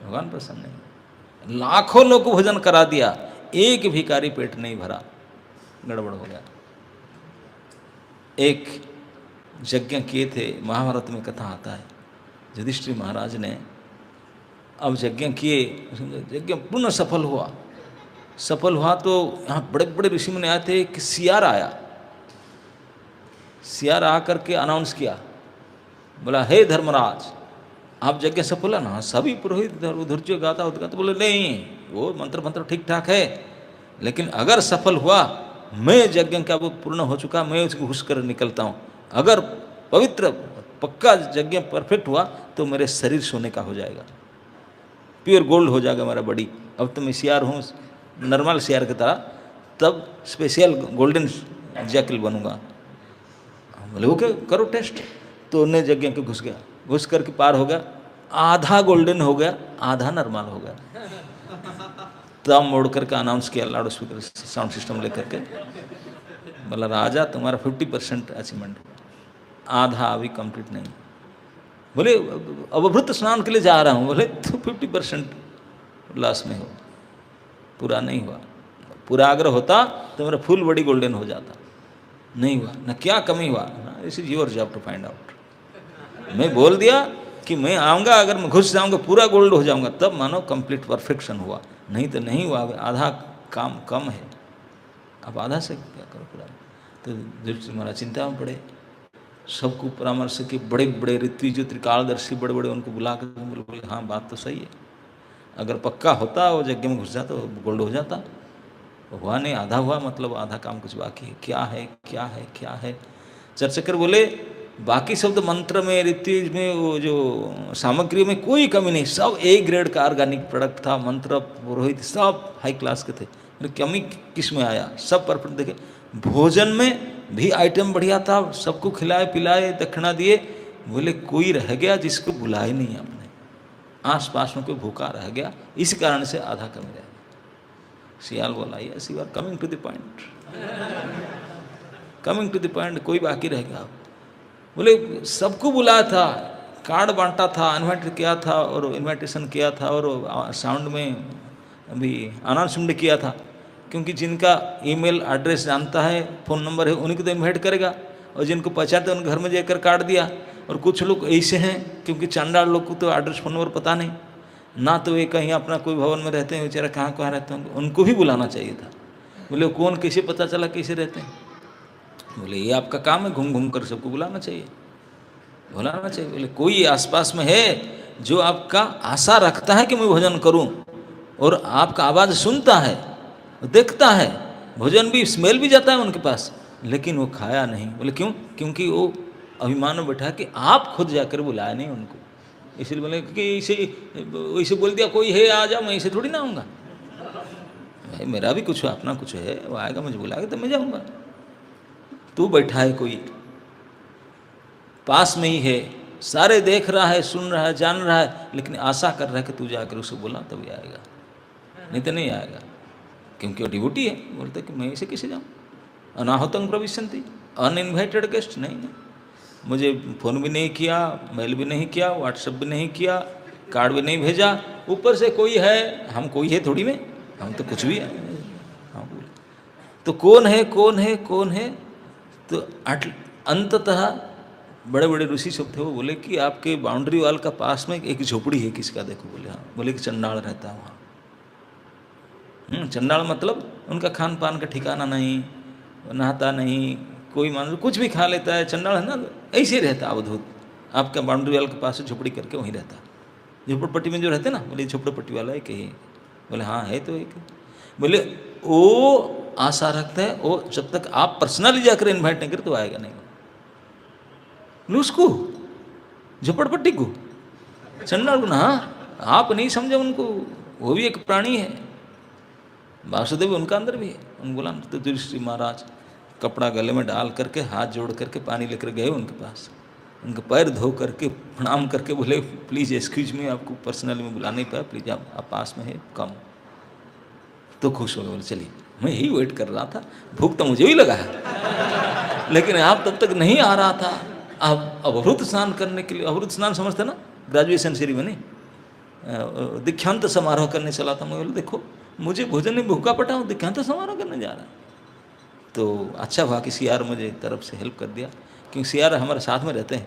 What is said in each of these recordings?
भगवान प्रसन्न नहीं। लाखों लोग को भोजन करा दिया, एक भिखारी पेट नहीं भरा, गड़बड़ हो गया। एक यज्ञ किए थे, महाभारत में कथा आता है, युधिष्ठिर महाराज ने अब यज्ञ किए, यज्ञ पूर्ण सफल हुआ। सफल हुआ तो यहाँ बड़े बड़े ऋषि मुनि आए थे कि सियार आया। सियार आकर के अनाउंस किया, बोला हे धर्मराज आप यज्ञ सफल है ना? सभी पुरोहित उधर जो गाता उधर गाता, बोले नहीं वो मंत्र ठीक ठाक है, लेकिन अगर सफल हुआ, मैं यज्ञ का वो पूर्ण हो चुका, मैं उसको घुस कर निकलता हूँ। अगर पवित्र पक्का यज्ञ परफेक्ट हुआ तो मेरे शरीर सोने का हो जाएगा, प्योर गोल्ड हो जाएगा मेरा बॉडी। अब तो मैं सियार हूँ नॉर्मल सियार की तरह, तब स्पेशल गोल्डन जैकल बनूंगा। बोले ओके करो टेस्ट। तो उन्हें यज्ञ के घुस गया, घुस करके पार हो गया, आधा गोल्डन हो गया, आधा नॉर्मल हो गया। तब मोड़ करके अनाउंस किया लाउड स्पीकर साउंड सिस्टम लेकर के, बोला राजा तुम्हारा 50% अचीवमेंट, आधा अभी कंप्लीट नहीं। बोले अवभृत स्नान के लिए जा रहा हूँ, बोले तो 50% लॉस में हो, पूरा नहीं हुआ। पूरा अगर होता तो मेरा फुल बॉडी गोल्डन हो जाता, नहीं हुआ ना। क्या कमी हुआ? This is your job to find out. मैं बोल दिया कि मैं आऊँगा, अगर मैं घुस जाऊँगा पूरा गोल्ड हो जाऊँगा, तब मानो कंप्लीट परफेक्शन हुआ, नहीं तो नहीं हुआ, आधा काम कम है। अब आधा से क्या करो पूरा? तो युधिष्ठिर महाराज चिंता में पड़े, सबको परामर्श के बड़े बड़े ऋत्विज त्रिकालदर्शी बड़े बड़े उनको बुला कर बोले हाँ बात तो सही है, अगर पक्का होता वो यज्ञ में घुस जाता तो गोल्ड हो जाता। हुआ नहीं, आधा हुआ, मतलब आधा काम कुछ बाकी है। क्या है क्या है क्या है? चर्चकर बोले बाकी शब्द मंत्र में ऋत्विज में वो जो सामग्री में कोई कमी नहीं, सब ए ग्रेड का ऑर्गेनिक प्रोडक्ट था, मंत्र पुरोहित सब हाई क्लास के थे, कमी किस में आया? सब परफेक्ट। देखे भोजन में भी आइटम बढ़िया था, सबको खिलाए पिलाए दक्षिणा दिए। बोले कोई रह गया जिसको बुलाए नहीं आपने, आस पास में कोई भूखा रह गया, इस कारण से आधा कमी रह गया। सियाल बोला yes you are coming to the point, coming to the point, कोई बाकी रह गया? बोले सबको बुलाया था, कार्ड बांटा था, इन्वाइट किया था और इन्विटेशन किया था और साउंड में अभी अनाउंसमेंट किया था, क्योंकि जिनका ईमेल एड्रेस जानता है, फ़ोन नंबर है, उन्हीं को तो इन्वाइट करेगा, और जिनको पहचानते हैं उन घर में जाकर कार्ड दिया। और कुछ लोग ऐसे हैं क्योंकि चांडाल लोग को तो एड्रेस फ़ोन नंबर पता नहीं ना, तो वे कहीं अपना कोई भवन में रहते हैं, बेचारा कहाँ कहाँ रहते हैं, उनको भी बुलाना चाहिए था। बोले कौन कैसे पता चला कैसे रहते हैं? बोले ये आपका काम है, घूम घूम कर सबको बुलाना चाहिए, बुलाना चाहिए। बोले कोई आसपास में है जो आपका आशा रखता है कि मैं भोजन करूं, और आपका आवाज़ सुनता है, देखता है, भोजन भी स्मेल भी जाता है उनके पास, लेकिन वो खाया नहीं। बोले क्यों? क्योंकि वो अभिमान में बैठा कि आप खुद जाकर बुलाए नहीं उनको, इसलिए बोले कि इसे बोल दिया कोई है आ जाओ, मैं इसे थोड़ी ना आऊँगा, भाई मेरा भी कुछ है, अपना कुछ है, वो आएगा मुझे बुलाएगा तो मैं जाऊँगा। तू बैठा है कोई पास में ही है, सारे देख रहा है, सुन रहा है, जान रहा है, लेकिन आशा कर रहा है कि तू जाकर उसे बोला तभी आएगा, नहीं तो नहीं आएगा, क्योंकि वो डिवोटी है। बोलते कि मैं इसे कैसे जाऊँ? अनाहुतं प्रविशन्ति, अनइन्वाइटेड गेस्ट नहीं, मुझे फ़ोन भी नहीं किया, मेल भी नहीं किया, व्हाट्सएप भी नहीं किया, कार्ड भी नहीं भेजा, ऊपर से कोई है, हम कोई है थोड़ी में, हम तो कुछ भी है। हाँ बोले तो कौन है कौन है कौन है? तो अंततः बड़े बड़े ऋषि सब थे, वो बोले कि आपके बाउंड्री वाल का पास में एक झोपड़ी है, किसका देखो? बोले हाँ। बोले कि चंडाल रहता है वहाँ। चंडाल मतलब उनका खान पान का ठिकाना नहीं, नहाता नहीं, कोई मान लो कुछ भी खा लेता है, चंडाल है ना, ऐसे ही रहता है अवधूत। आपका बाउंड्री वाल के पास से झोपड़ी करके वहीं रहता है, झोपड़पट्टी में जो रहते ना। बोले झोपड़पट्टी वाला है कहीं? बोले हाँ है तो एक। बोले वो आशा रखता है, वो जब तक आप पर्सनली जाकर इन्वाइट नहीं करें तो आएगा नहीं। उसको झोपड़पट्टी को, चंडाल को ना, आप नहीं समझे उनको, वो भी एक प्राणी है, वासुदेव उनका अंदर भी है। उन बोला तो युधिष्ठिर महाराज कपड़ा गले में डाल करके हाथ जोड़ करके पानी लेकर गए उनके पास, उनके पैर धो करके प्रणाम करके बोले प्लीज़ एक्सक्यूज मी, आपको पर्सनली में बुला नहीं पाया, प्लीज़ आप पास में है कम। तो खुश हो गए, बोले चलिए, मैं यही वेट कर रहा था, भूख तो मुझे भी लगा है, लेकिन आप तब तक नहीं आ रहा था। अब अवभृत स्नान करने के लिए, अवभृत स्नान समझते ना, ग्रेजुएशन सेरेमनी, दीक्षांत समारोह करने चला था। मैं बोला देखो मुझे भोजन में भूखा पटा हूँ, दीक्षांत समारोह करने जा रहा है। तो अच्छा हुआ कि सीआर मुझे तरफ से हेल्प कर दिया, क्योंकि सीआर हमारे साथ में रहते हैं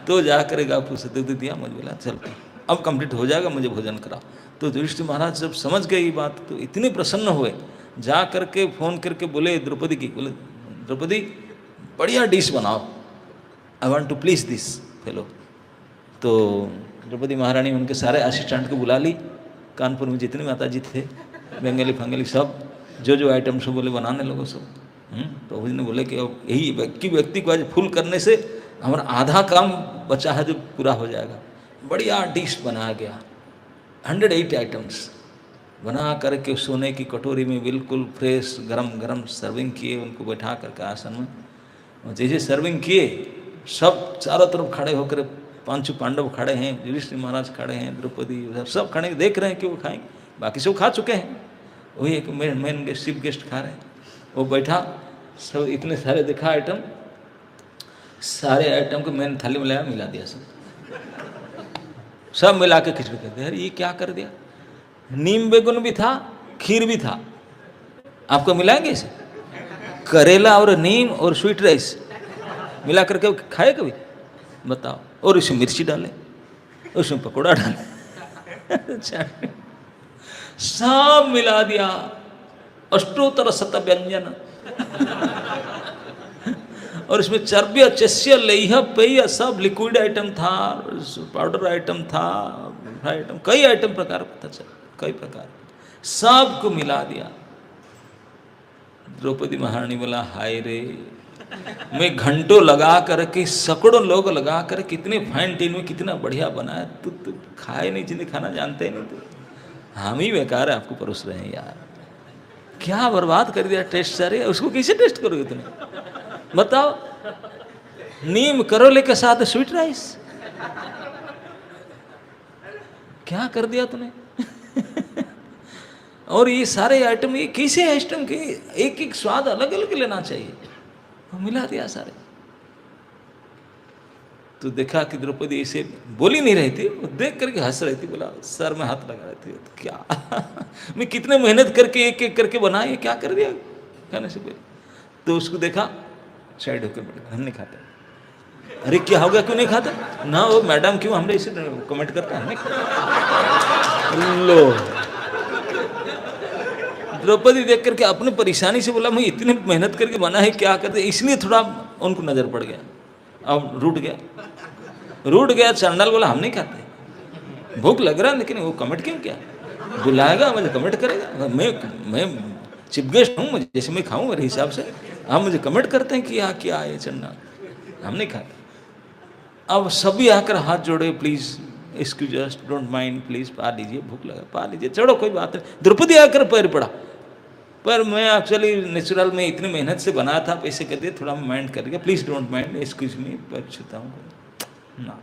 तो जा करेगा फुर्सत दे दिया। मुझे बोला चल अब कंप्लीट हो जाएगा, मुझे भोजन कराओ। तो युधिष्ठिर महाराज जब समझ गए ये बात तो इतने प्रसन्न हुए, जा करके फ़ोन करके बोले द्रौपदी की, बोले द्रौपदी बढ़िया डिश बनाओ, I want to please this fellow. तो द्रौपदी महारानी उनके सारे असिस्टेंट को बुला ली, कानपुर में जितने माता जी थे बंगाली फंगाली सब, जो जो आइटम सब बोले बनाने लोगों सब। तो ने बोले कि अब यही व्यक्ति को आज फुल करने से हमारा आधा काम बचा है जो पूरा हो जाएगा। बढ़िया डिश बनाया गया, 108 आइटम्स बना करके सोने की कटोरी में बिल्कुल फ्रेश गरम गरम सर्विंग किए, उनको बैठा करके आसन में। जैसे सर्विंग किए सब चारों तरफ खड़े होकर, पांचों पांडव खड़े हैं, युधिष्ठिर महाराज खड़े हैं, द्रौपदी सब खड़े देख रहे हैं कि वो खाएंगे, बाकी सब खा चुके हैं, वही एक मेन गेस्ट चीफ गेस्ट खा रहे हैं। वो बैठा, सब इतने सारे देखा आइटम, सारे आइटम को मैंने थाली में मिला दिया, सब मिला के खिचड़ी कर दिया। अरे ये क्या कर दिया, नीम बेगुन भी था, खीर भी था, आपको मिलाएंगे इसे, करेला और नीम और स्वीट राइस मिला करके खाए कभी बताओ। और इसमें मिर्ची डाले, उसमें पकौड़ा डाले सब मिला दिया, अष्टोत्तर शत व्यंजन और इसमें चर्ब्य चस्य लेह पेय सब लिक्विड आइटम था, पाउडर आइटम था, आइटम कई आइटम प्रकार पता चला, कई प्रकार सबको मिला दिया। द्रौपदी महारानी बोला हाय रे, मैं घंटों लगा करके सैकड़ों लोग लगा कर कितने फाइन टीन में कितना बढ़िया बनाया, तू खाए नहीं, जिन्हें खाना जानते नहीं, तो हम ही बेकार है आपको परोस रहे हैं यार, क्या बर्बाद कर दिया टेस्ट सारे, उसको कैसे टेस्ट करोगे तुम बताओ। नीम करोले के साथ स्वीट राइस, क्या कर दिया तूने और ये सारे आइटम, ये कैसे आइटम के एक एक स्वाद अलग अलग लेना चाहिए, वो मिला दिया सारे। तो देखा कि द्रौपदी ऐसे बोली नहीं रही थी, वो देख करके हंस रही थी, बोला सर में हाथ लगा रही थी, तो क्या मैं कितने मेहनत करके एक एक करके बनाया, क्या कर दिया खाने से पहले। तो उसको देखा, साइड होकर बैठा, हम नहीं खाते। अरे क्या हो गया, क्यों नहीं खाता ना, वो मैडम क्यों हमने इसे कमेंट करता है। लो द्रौपदी देख करके अपनी परेशानी से बोला मैं इतनी मेहनत करके बना है, क्या करते, इसलिए थोड़ा उनको नजर पड़ गया, अब रूठ गया। चंडाल बोला हम नहीं खाते, भूख लग रहा है, लेकिन वो कमेंट क्यों किया, बुलाएगा मुझे कमेंट करेगा, मैं चीफ गेस्ट हूँ, जैसे मैं खाऊं मेरे हिसाब से, आप मुझे कमेंट करते हैं कि यहाँ क्या है चंडाल, हम नहीं खाते। अब सभी आकर हाथ जोड़े, please excuse us, don't mind, please पा लीजिए, भूख लगा पा लीजिए, चलो कोई बात नहीं। द्रौपदी आकर पैर पड़ा, पर मैं एक्चुअली नेचुरल में इतनी मेहनत से बनाया था, पैसे कर दिए, थोड़ा माइंड कर दिया, please don't mind, excuse me, पर छूता हूँ ना।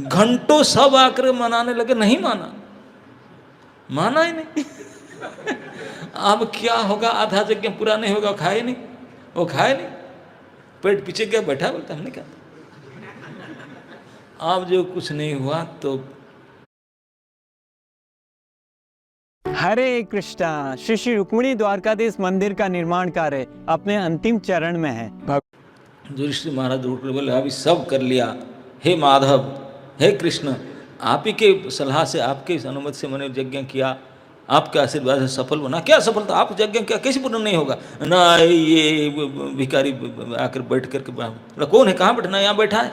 घंटों सब आकर मनाने लगे, नहीं माना ही नहीं अब क्या होगा, आधा यज्ञ पूरा नहीं होगा, खाए नहीं, वो खाए नहीं, पेट पीछे गया, बैठा, बोलता हमने कहा। अब जो कुछ नहीं हुआ तो हरे कृष्णा। श्री श्री रुक्मिणी द्वारकाधीश मंदिर का निर्माण कार्य अपने अंतिम चरण में है। युधिष्ठिर महाराज बोले अभी सब कर लिया, हे माधव, हे कृष्ण, आप ही के सलाह से, आपके अनुमति से मैंने यज्ञ किया, आपके आशीर्वाद से सफल बना। क्या सफलता, आप यज्ञ क्या कैसे पूर्ण नहीं होगा ना, ये भिखारी आकर बैठ करके, कौन है, कहाँ बैठना, यहाँ बैठा है,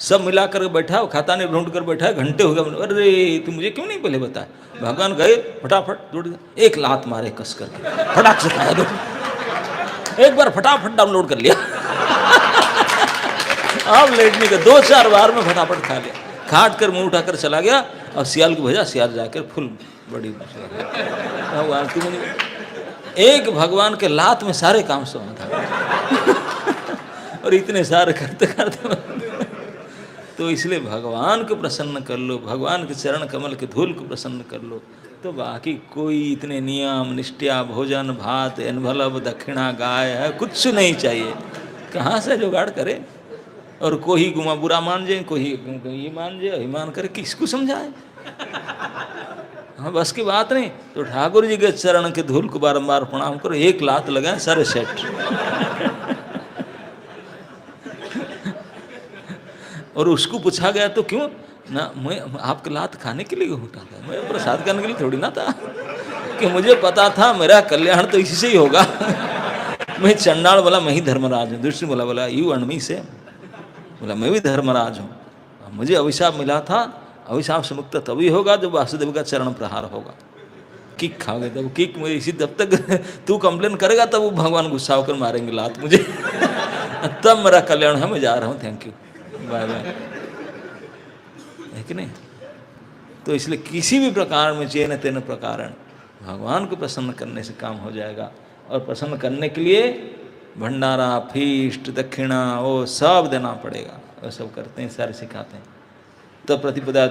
सब मिला कर बैठा, खाता नहीं ढूंढ कर बैठा है, घंटे हो गए। अरे तू मुझे क्यों नहीं पहले बताया। भगवान गए फटाफट दौड़, एक लात मारे कस करके, फटाक से खाया, दो एक बार फटाफट डाउनलोड कर लिया अब लेटने का 2-4 बार में फटाफट खा लिया, खाट कर मुंह उठाकर चला गया, और सियाल को भेजा, सियाल जाकर फुल बड़ी भगवान की एक भगवान के लात में सारे काम समाधान और इतने सारे करते करते तो इसलिए भगवान को प्रसन्न कर लो, भगवान के चरण कमल के धूल को प्रसन्न कर लो, तो बाकी कोई इतने नियम निष्ठा, भोजन भात, एनवलप, दक्षिणा, गाय है, कुछ नहीं चाहिए। कहाँ से जुगाड़ करे, और कोई गुमा बुरा मान जाए, कोई ये मान जाए, ये मान कर किसको समझाए। हाँ बस की बात नहीं। तो ठाकुर जी के चरण के धूल को बारंबार प्रणाम करो, एक लात लगाए सारे सेट। और उसको पूछा गया तो क्यों ना, मैं आपके लात खाने के लिए होता था, मैं प्रसाद करने के लिए थोड़ी ना था, कि मुझे पता था मेरा कल्याण तो इसी से ही होगा। मैं चंडाल बोला मैं ही धर्मराज हूँ, दूसरी बोला यू अणमी से, बोला मैं भी धर्मराज हूँ, मुझे अभिशाप मिला था, अभिशाप से मुक्त तभी होगा जब वासुदेव का चरण प्रहार होगा। किक खाओगे तब, किक मुझे इसी जब तक तू कंप्लेन करेगा तब वो भगवान गुस्सा होकर मारेंगे लात मुझे। तब मेरा कल्याण है, मैं जा रहा हूँ, थैंक यू, बाय बाय, है कि नहीं। तो इसलिए किसी भी प्रकार में चेन तेन प्रकार भगवान को प्रसन्न करने से काम हो जाएगा। और प्रसन्न करने के लिए भंडारा, फीस्ट, दक्षिणा वो सब देना पड़ेगा, वो सब करते हैं, सारे सिखाते हैं। तब प्रतिपदा